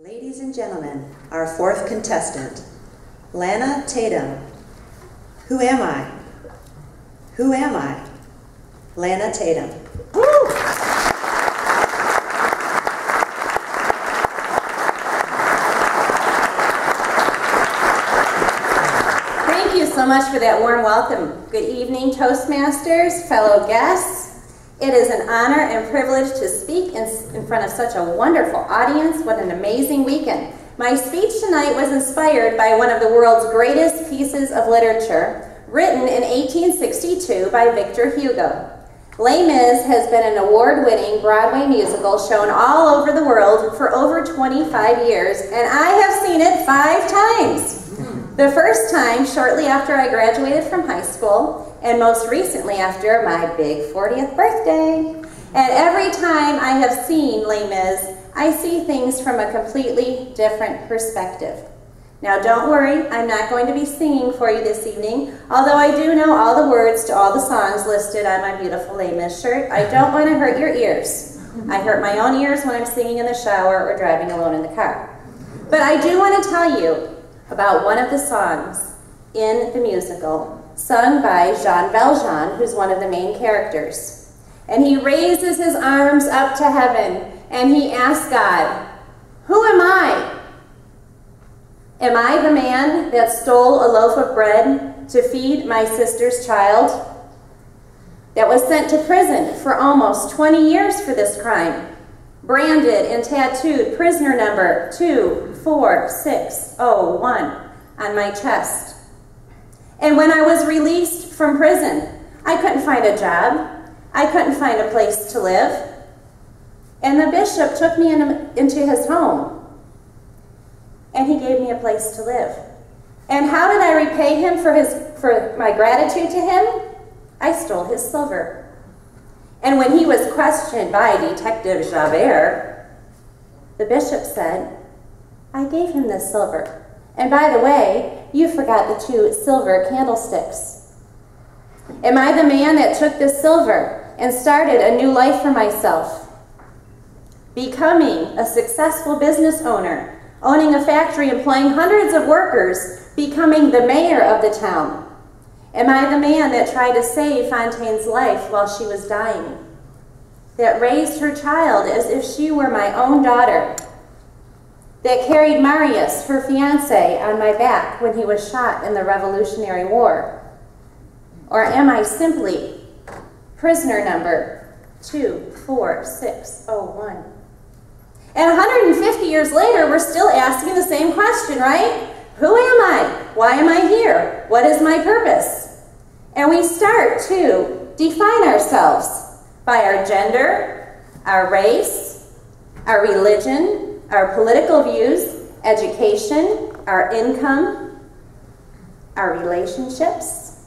Ladies and gentlemen, our fourth contestant, Lana Tatom. Who am I? Who am I? Lana Tatom. Woo! Thank you so much for that warm welcome. Good evening, Toastmasters, fellow guests. It is an honor and privilege to speak in front of such a wonderful audience. What an amazing weekend. My speech tonight was inspired by one of the world's greatest pieces of literature, written in 1862 by Victor Hugo. Les Mis has been an award-winning Broadway musical shown all over the world for over 25 years, and I have seen it 5 times. The first time shortly after I graduated from high school, and most recently after my big 40th birthday. And every time I have seen Les Mis, I see things from a completely different perspective. Now don't worry, I'm not going to be singing for you this evening, although I do know all the words to all the songs listed on my beautiful Les Mis shirt. I don't want to hurt your ears. I hurt my own ears when I'm singing in the shower or driving alone in the car. But I do want to tell you about one of the songs in the musical, sung by Jean Valjean, who's one of the main characters. And he raises his arms up to heaven and he asks God, "Who am I? Am I the man that stole a loaf of bread to feed my sister's child? That was sent to prison for almost 20 years for this crime, branded and tattooed prisoner number 24601 on my chest. And when I was released from prison, I couldn't find a job. I couldn't find a place to live. And the bishop took me into his home, and he gave me a place to live. And how did I repay him for my gratitude to him? I stole his silver. And when he was questioned by Detective Javert, the bishop said, I gave him this silver. And by the way, you forgot the 2 silver candlesticks. Am I the man that took this silver and started a new life for myself? Becoming a successful business owner, owning a factory, employing hundreds of workers, becoming the mayor of the town. Am I the man that tried to save Fontaine's life while she was dying? That raised her child as if she were my own daughter? That carried Marius, her fiancé, on my back when he was shot in the Revolutionary War? Or am I simply prisoner number 24601? And 150 years later, we're still asking the same question, right? Who am I? Why am I here? What is my purpose? And we start to define ourselves by our gender, our race, our religion, our political views, education, our income, our relationships,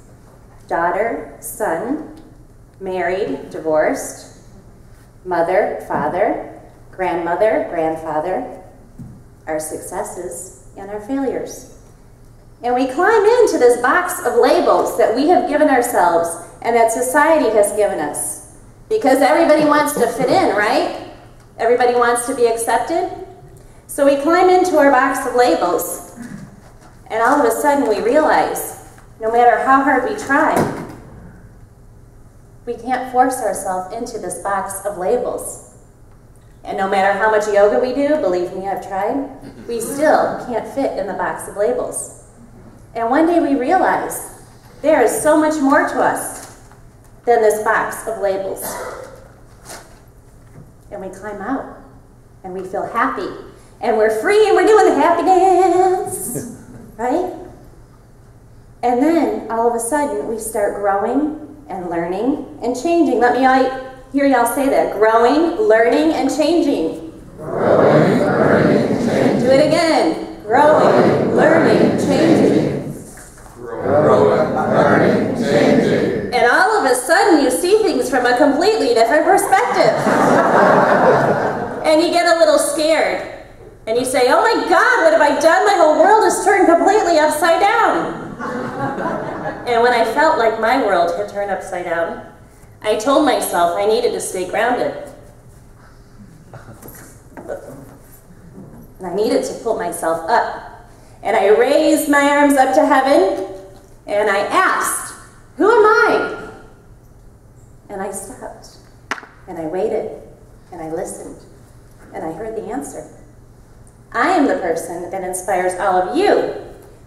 daughter, son, married, divorced, mother, father, grandmother, grandfather, our successes, and our failures. And we climb into this box of labels that we have given ourselves and that society has given us. Because everybody wants to fit in, right? Everybody wants to be accepted. So we climb into our box of labels, and all of a sudden we realize, no matter how hard we try, we can't force ourselves into this box of labels. And no matter how much yoga we do, believe me, I've tried, we still can't fit in the box of labels. And one day we realize there is so much more to us than this box of labels. And we climb out, and we feel happy. And we're free, and we're doing the happy dance, right? And then, all of a sudden, we start growing and learning and changing. Let me hear y'all say that. Growing, learning, and changing. Growing, learning, changing. Do it again. Growing, learning, changing. Growing, learning, changing. And all of a sudden, you see things from a completely different perspective. And you get a little scared. And you say, oh my God, what have I done? My whole world has turned completely upside down. And when I felt like my world had turned upside down, I told myself I needed to stay grounded. and I needed to pull myself up. And I raised my arms up to heaven, and I asked, "Who am I?" And I stopped, and I waited, and I listened, and I heard the answer. I am the person that inspires all of you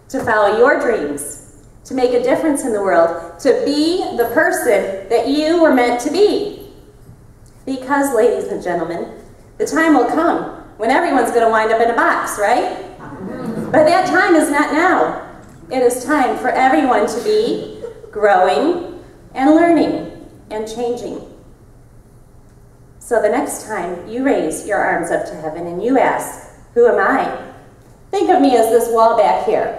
to follow your dreams, to make a difference in the world, to be the person that you were meant to be. Because, ladies and gentlemen, the time will come when everyone's going to wind up in a box, right? But that time is not now. It is time for everyone to be growing and learning and changing. So the next time you raise your arms up to heaven and you ask, "Who am I?" Think of me as this wall back here.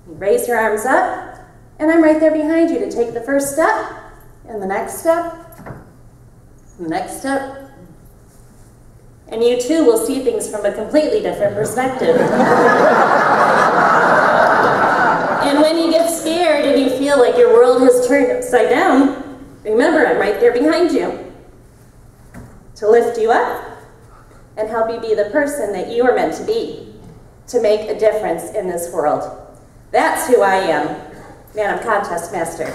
You raise your arms up, and I'm right there behind you to take the first step, and the next step, and the next step. And you too will see things from a completely different perspective. And when you get scared and you feel like your world has turned upside down, remember I'm right there behind you to lift you up and help you be the person that you are meant to be, to make a difference in this world. That's who I am. Man, I'm Contest Master.